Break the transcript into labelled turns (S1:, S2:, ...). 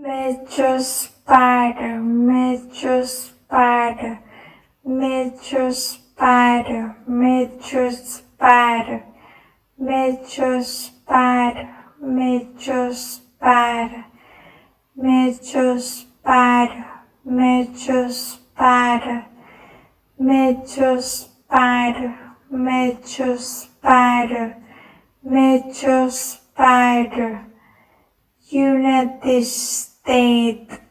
S1: Major spider, major spider, major spider, major spider, major spider, major spider, major spider, major spider, major spider, major spider, major spider. United States.